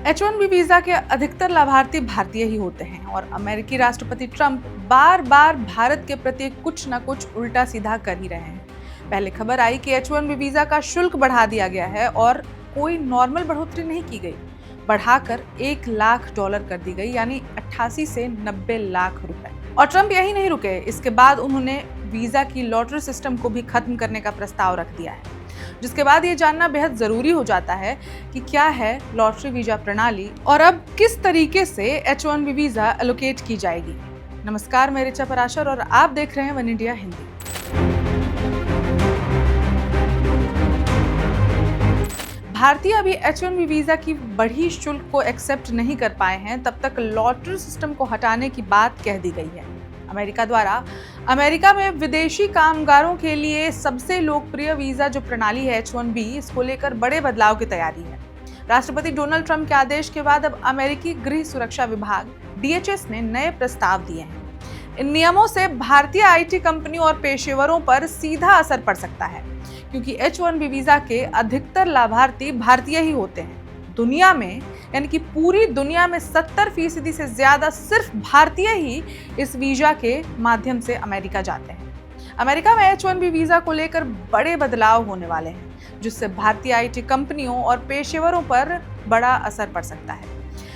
H1B visa के अधिकतर लाभार्थी भारतीय ही होते हैं और अमेरिकी राष्ट्रपति ट्रंप बार बार भारत के प्रति कुछ न कुछ उल्टा सीधा कर ही रहे हैं। पहले खबर आई कि H1B वीजा का शुल्क बढ़ा दिया गया है और कोई नॉर्मल बढ़ोतरी नहीं की गई, बढ़ाकर $1 लाख कर दी गई, यानी 88 से 90 लाख रुपए। और ट्रंप यही नहीं रुके, इसके बाद उन्होंने वीजा की लॉटरी सिस्टम को भी खत्म करने का प्रस्ताव रख दिया है, जिसके बाद ये जानना बेहद जरूरी हो जाता है कि क्या है लॉटरी वीजा प्रणाली और अब किस तरीके से H1B वीजा एलोकेट की जाएगी। नमस्कार, मैं ऋचा पराशर और आप देख रहे हैं वन इंडिया हिंदी। भारतीय अभी H1B वीजा की बढ़ी शुल्क को एक्सेप्ट नहीं कर पाए हैं, तब तक लॉटरी सिस्टम को हटाने की बात कह दी गई है। अमेरिका द्वारा अमेरिका में विदेशी कामगारों के लिए सबसे लोकप्रिय वीजा जो प्रणाली है H1B, इसको लेकर बड़े बदलाव की तैयारी है। राष्ट्रपति डोनाल्ड ट्रंप के आदेश के बाद अब अमेरिकी गृह सुरक्षा विभाग DHS ने नए प्रस्ताव दिए हैं। इन नियमों से भारतीय IT कंपनियों और पेशेवरों पर सीधा असर पड़ सकता है, क्योंकि H1B वीजा के अधिकतर लाभार्थी भारतीय ही होते हैं। दुनिया में, यानी कि पूरी दुनिया में 70% से ज्यादा सिर्फ भारतीय ही इस वीजा के माध्यम से अमेरिका जाते हैं। अमेरिका में H1B वीजा को लेकर बड़े बदलाव होने वाले हैं, जिससे भारतीय IT कंपनियों और पेशेवरों पर बड़ा असर पड़ सकता है।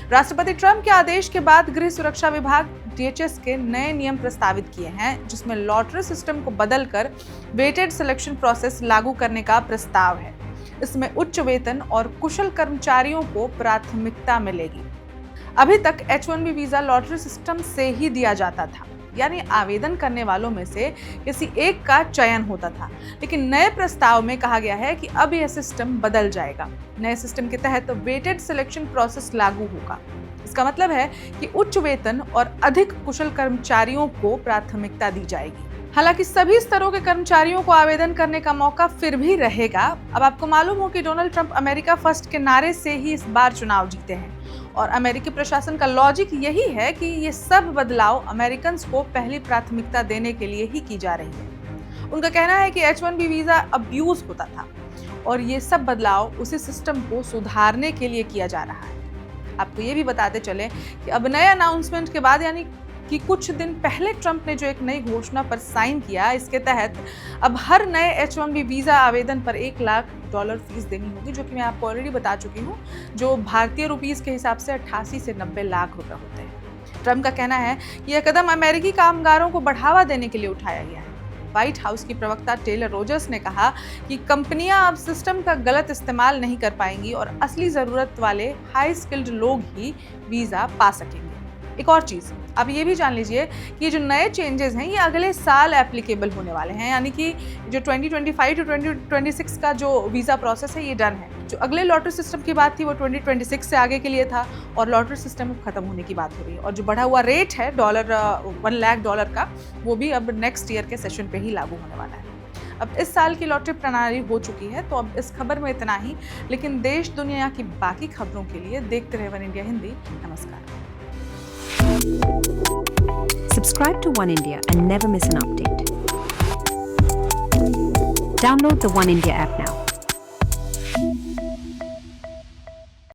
राष्ट्रपति ट्रंप के आदेश के बाद गृह सुरक्षा विभाग DHS के नए नियम प्रस्तावित किए हैं, जिसमें लॉटरी सिस्टम को बदलकर वेटेड सिलेक्शन प्रोसेस लागू करने का प्रस्ताव है। इसमें उच्च वेतन और कुशल कर्मचारियों को प्राथमिकता मिलेगी। अभी तक H1B वीजा लॉटरी सिस्टम से ही दिया जाता था, यानी आवेदन करने वालों में से किसी एक का चयन होता था, लेकिन नए प्रस्ताव में कहा गया है कि अब यह सिस्टम बदल जाएगा। नए सिस्टम के तहत वेटेड सिलेक्शन प्रोसेस लागू होगा। इसका मतलब है कि उच्च वेतन और अधिक कुशल कर्मचारियों को प्राथमिकता दी जाएगी। हालांकि सभी स्तरों के कर्मचारियों को आवेदन करने का मौका फिर भी रहेगा। अब आपको मालूम हो कि डोनाल्ड ट्रंप अमेरिका फर्स्ट के नारे से ही इस बार चुनाव जीते हैं और अमेरिकी प्रशासन का लॉजिक यही है कि ये सब बदलाव अमेरिकन को पहली प्राथमिकता देने के लिए ही की जा रही है। उनका कहना है कि H1B वीजा अब्यूज होता था और ये सब बदलाव उसी सिस्टम को सुधारने के लिए किया जा रहा है। आपको ये भी बताते चले कि अब नए अनाउंसमेंट के बाद, यानी कि कुछ दिन पहले ट्रंप ने जो एक नई घोषणा पर साइन किया, इसके तहत अब हर नए H1B वीजा आवेदन पर $1 लाख फीस देनी होगी, जो कि मैं आपको ऑलरेडी बता चुकी हूँ, जो भारतीय रुपीस के हिसाब से 88 से 90 लाख रुपए होते हैं। ट्रंप का कहना है कि यह कदम अमेरिकी कामगारों को बढ़ावा देने के लिए उठाया गया है। व्हाइट हाउस की प्रवक्ता टेलर रोजर्स ने कहा कि कंपनियां अब सिस्टम का गलत इस्तेमाल नहीं कर पाएंगी और असली जरूरत वाले हाई स्किल्ड लोग ही वीजा पा सकेंगे। एक और चीज आप ये भी जान लीजिए कि ये जो नए चेंजेस हैं ये अगले साल एप्लीकेबल होने वाले हैं, यानी कि जो 2025 टू 2026 का जो वीजा प्रोसेस है ये डन है। जो अगले लॉटरी सिस्टम की बात थी वो 2026 से आगे के लिए था और लॉटरी सिस्टम खत्म होने की बात हो रही है। और जो बढ़ा हुआ रेट है $1 लाख का, वो भी अब नेक्स्ट ईयर के सेशन पे ही लागू होने वाला है। अब इस साल की लॉटरी प्रणाली हो चुकी है, तो अब इस खबर में इतना ही, लेकिन देश दुनिया की बाकी खबरों के लिए देखते रहे वन इंडिया हिंदी। नमस्कार। Subscribe to One India and never miss an update. Download the One India app now.